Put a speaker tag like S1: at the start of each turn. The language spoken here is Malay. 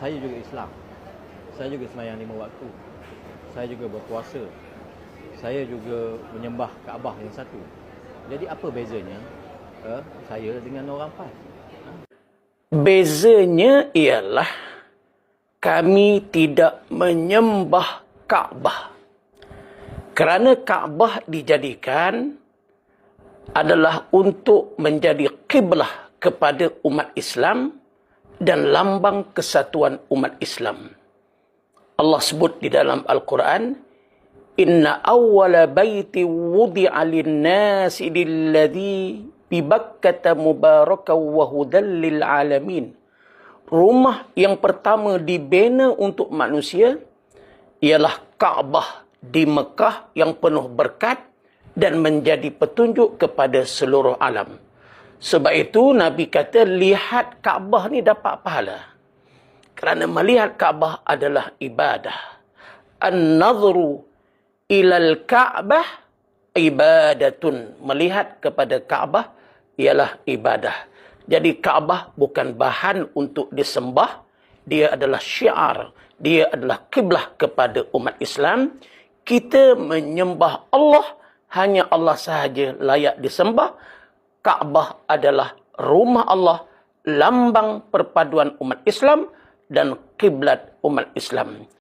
S1: saya juga Islam. Saya juga sembahyang 5 waktu. Saya juga berpuasa. Saya juga menyembah Kaabah yang satu. Jadi apa bezanya saya dengan orang PAS?
S2: Bezanya ialah kami tidak menyembah Kaabah. Kerana Kaabah dijadikan adalah untuk menjadi kiblah kepada umat Islam dan lambang kesatuan umat Islam. Allah sebut di dalam Al-Quran, Inna awwala baiti wudi'a lin-nasi lilladhi bi Bakkata mubarakan wa hudan lil alamin. Rumah yang pertama dibina untuk manusia ialah Kaabah di Mekah yang penuh berkat dan menjadi petunjuk kepada seluruh alam. Sebab itu Nabi kata, lihat Kaabah ni dapat pahala. Kerana melihat Kaabah adalah ibadah. An-nadhru ilal Ka'bah ibadatun. Melihat kepada Kaabah ialah ibadah. Jadi Kaabah bukan bahan untuk disembah. Dia adalah syiar. Dia adalah kiblah kepada umat Islam. Kita menyembah Allah, hanya Allah sahaja layak disembah. Kaabah adalah rumah Allah, lambang perpaduan umat Islam dan kiblat umat Islam.